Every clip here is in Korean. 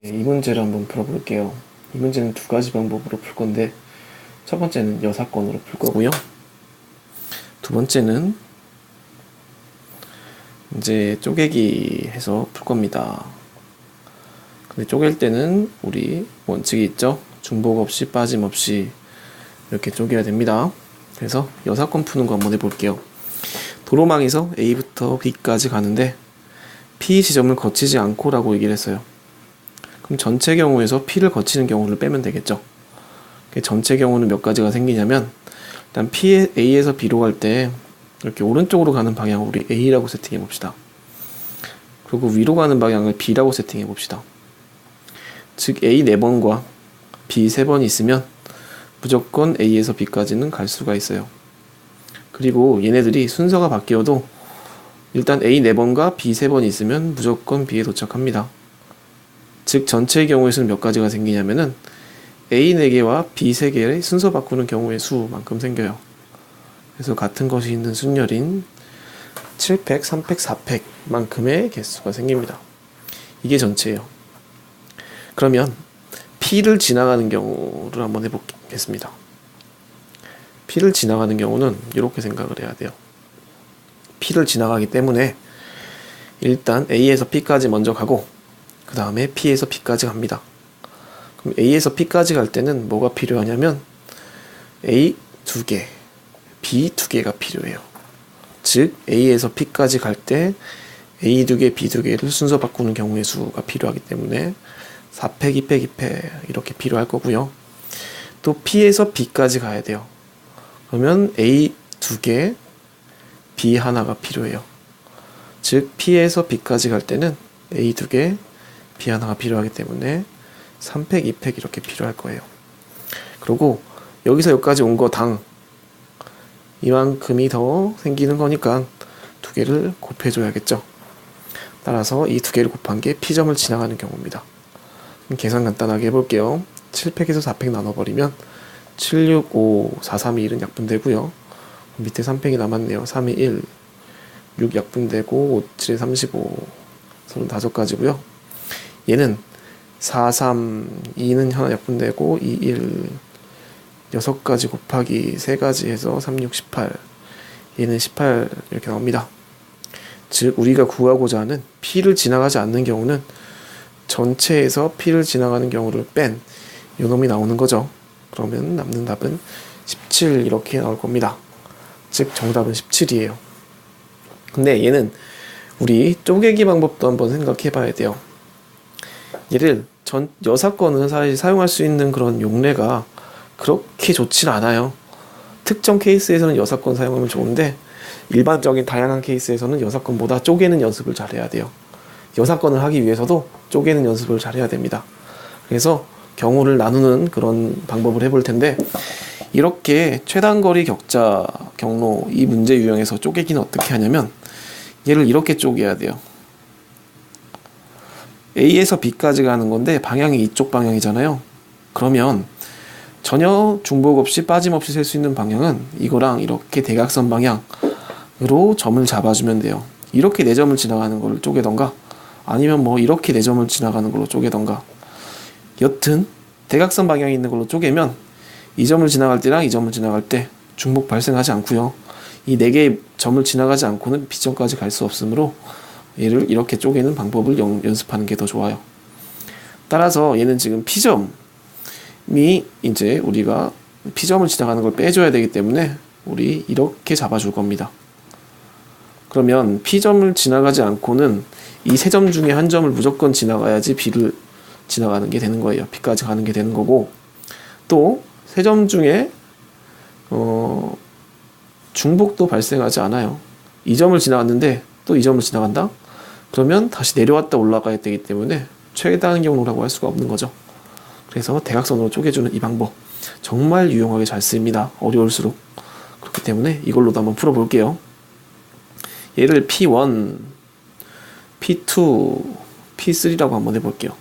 이 문제를 한번 풀어볼게요. 이 문제는 두 가지 방법으로 풀 건데, 첫 번째는 여사건으로 풀 거고요. 두 번째는 이제 쪼개기 해서 풀 겁니다. 근데 쪼갤 때는 우리 원칙이 있죠? 중복 없이 빠짐없이 이렇게 쪼개야 됩니다. 그래서 여사건 푸는 거 한번 해볼게요. 도로망에서 A부터 B까지 가는데 P 지점을 거치지 않고 라고 얘기를 했어요. 그럼 전체 경우에서 P를 거치는 경우를 빼면 되겠죠. 전체 경우는 몇 가지가 생기냐면, 일단 A에서 B로 갈 때 이렇게 오른쪽으로 가는 방향을 우리 A라고 세팅해 봅시다. 그리고 위로 가는 방향을 B라고 세팅해 봅시다. 즉 A 4번과 B 3번이 있으면 무조건 A에서 B까지는 갈 수가 있어요. 그리고 얘네들이 순서가 바뀌어도 일단 A 4번과 B 3번이 있으면 무조건 B에 도착합니다. 즉 전체의 경우에서는 몇 가지가 생기냐면은 A 4개와 B 3개의 순서 바꾸는 경우의 수만큼 생겨요. 그래서 같은 것이 있는 순열인 7팩, 3팩, 4팩 만큼의 개수가 생깁니다. 이게 전체예요. 그러면 P를 지나가는 경우를 한번 해보겠습니다. P를 지나가는 경우는 이렇게 생각을 해야 돼요. P를 지나가기 때문에 일단 A에서 P까지 먼저 가고 그 다음에 P에서 B까지 갑니다. 그럼 A에서 P까지 갈 때는 뭐가 필요하냐면 A 2개, B 2개가 필요해요. 즉 A에서 P까지 갈 때 A 2개, B 2개를 순서 바꾸는 경우의 수가 필요하기 때문에 4팩, 2팩, 2팩 이렇게 필요할 거고요. 또 P에서 B까지 가야 돼요. 그러면 A 2개, B 하나가 필요해요. 즉 P에서 B까지 갈 때는 A 2개, B 하나가 필요하기 때문에 3팩, 2팩 이렇게 필요할 거예요. 그리고 여기서 여기까지 온 거 당 이만큼이 더 생기는 거니까 두 개를 곱해줘야겠죠. 따라서 이 두 개를 곱한 게 P점을 지나가는 경우입니다. 계산 간단하게 해볼게요. 7팩에서 4팩 나눠버리면 7, 6, 5, 4, 3, 2, 1은 약분되고요. 밑에 3팩이 남았네요. 3, 2, 1, 6 약분되고 5, 7에 35, 35가지고요. 얘는 4, 3, 2는 하나 약분되고 2, 1, 6가지 곱하기 3가지 해서 3, 6, 18 얘는 18 이렇게 나옵니다. 즉 우리가 구하고자 하는 P를 지나가지 않는 경우는 전체에서 P를 지나가는 경우를 뺀 요놈이 나오는 거죠. 그러면 남는 답은 17 이렇게 나올 겁니다. 즉 정답은 17이에요. 근데 얘는 우리 쪼개기 방법도 한번 생각해 봐야 돼요. 얘를 여사건은 사실 사용할 수 있는 그런 용례가 그렇게 좋진 않아요. 특정 케이스에서는 여사건 사용하면 좋은데 일반적인 다양한 케이스에서는 여사건보다 쪼개는 연습을 잘 해야 돼요. 여사건을 하기 위해서도 쪼개는 연습을 잘 해야 됩니다. 그래서 경우를 나누는 그런 방법을 해볼 텐데, 이렇게 최단거리 격자 경로 이 문제 유형에서 쪼개기는 어떻게 하냐면 얘를 이렇게 쪼개야 돼요. A에서 B까지 가는 건데 방향이 이쪽 방향이잖아요. 그러면 전혀 중복 없이 빠짐없이 셀 수 있는 방향은 이거랑 이렇게 대각선 방향으로 점을 잡아주면 돼요. 이렇게 4점을 지나가는 걸 쪼개던가 아니면 뭐 이렇게 4점을 지나가는 걸로 쪼개던가, 여튼 대각선 방향이 있는 걸로 쪼개면 이 점을 지나갈 때랑 이 점을 지나갈 때 중복 발생하지 않고요. 이 4개의 점을 지나가지 않고는 B점까지 갈 수 없으므로 얘를 이렇게 쪼개는 방법을 연습하는 게 더 좋아요. 따라서 얘는 지금 P점이 이제 우리가 P점을 지나가는 걸 빼줘야 되기 때문에 우리 이렇게 잡아줄 겁니다. 그러면 P점을 지나가지 않고는 이 3점 중에 한 점을 무조건 지나가야지 B를 지나가는 게 되는 거예요. B까지 가는 게 되는 거고, 또 3점 중에 중복도 발생하지 않아요. 이 점을 지나갔는데 또 이 점을 지나간다? 그러면 다시 내려왔다 올라가야 되기 때문에 최단 경로라고 할 수가 없는 거죠. 그래서 대각선으로 쪼개주는 이 방법 정말 유용하게 잘 쓰입니다. 어려울수록. 그렇기 때문에 이걸로도 한번 풀어볼게요. 얘를 P1, P2, P3라고 한번 해볼게요.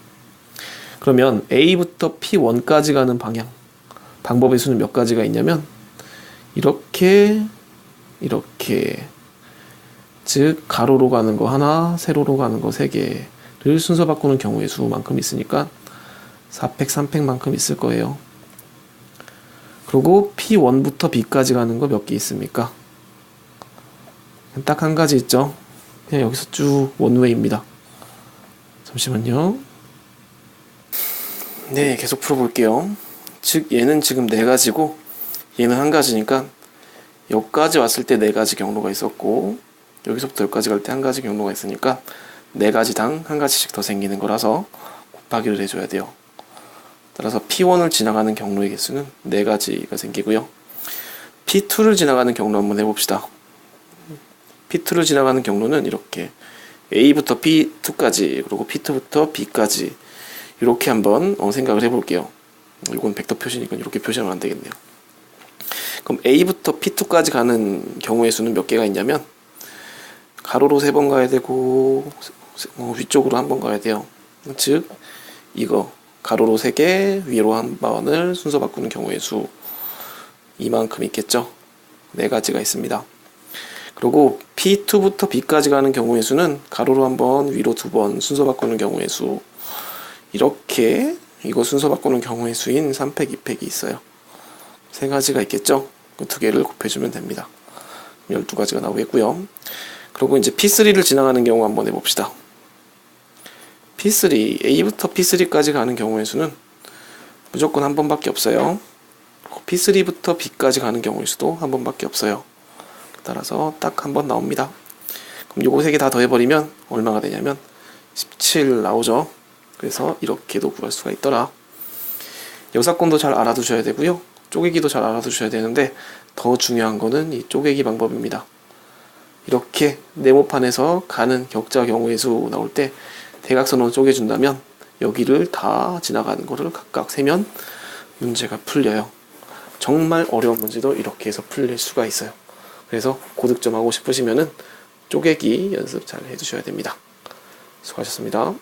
그러면 A부터 P1까지 가는 방법의 수는 몇 가지가 있냐면 이렇게 즉 가로로 가는 거 하나, 세로로 가는 거 3개, 순서 바꾸는 경우의 수만큼 있으니까 4팩, 3팩만큼 있을 거예요. 그리고 P1부터 B까지 가는 거 몇 개 있습니까? 딱 한 가지 있죠. 그냥 여기서 쭉 원웨이입니다. 잠시만요. 네, 계속 풀어볼게요. 즉 얘는 지금 4가지고 얘는 한 가지니까 여기까지 왔을 때 4가지 경로가 있었고 여기서부터 여기까지 갈 때 한 가지 경로가 있으니까 4가지당 한 가지씩 더 생기는 거라서 곱하기를 해줘야 돼요. 따라서 P1을 지나가는 경로의 개수는 4가지가 생기고요. P2를 지나가는 경로 한번 해봅시다. P2를 지나가는 경로는 이렇게 A부터 P2까지 그리고 P2부터 B까지 이렇게 한번 생각을 해볼게요. 이건 벡터 표시니까 이렇게 표시하면 안 되겠네요. 그럼 A부터 P2까지 가는 경우의 수는 몇 개가 있냐면 가로로 3번 가야 되고 위쪽으로 1번 가야 돼요. 즉 이거 가로로 3개 위로 1번을 순서 바꾸는 경우의 수 이만큼 있겠죠. 4가지가 있습니다. 그리고 P2부터 B까지 가는 경우의 수는 가로로 1번 위로 2번 순서 바꾸는 경우의 수 이렇게 이거 순서 바꾸는 경우의 수인 3팩, 2팩이 있어요. 3가지가 있겠죠. 그 2개를 곱해주면 됩니다. 12가지가 나오겠고요. 그리고 이제 P3를 지나가는 경우 한번 해봅시다. P3, A부터 P3까지 가는 경우의 수는 무조건 1번밖에 없어요. P3부터 B까지 가는 경우의 수도 1번밖에 없어요. 따라서 딱 1번 나옵니다. 그럼 요거 3개 다 더해버리면 얼마가 되냐면 17 나오죠. 그래서 이렇게도 구할 수가 있더라. 여사건도 잘 알아두셔야 되고요. 쪼개기도 잘 알아두셔야 되는데 더 중요한 거는 이 쪼개기 방법입니다. 이렇게 네모판에서 가는 격자 경우의 수 나올 때 대각선으로 쪼개준다면 여기를 다 지나가는 거를 각각 세면 문제가 풀려요. 정말 어려운 문제도 이렇게 해서 풀릴 수가 있어요. 그래서 고득점 하고 싶으시면은 쪼개기 연습 잘 해두셔야 됩니다. 수고하셨습니다.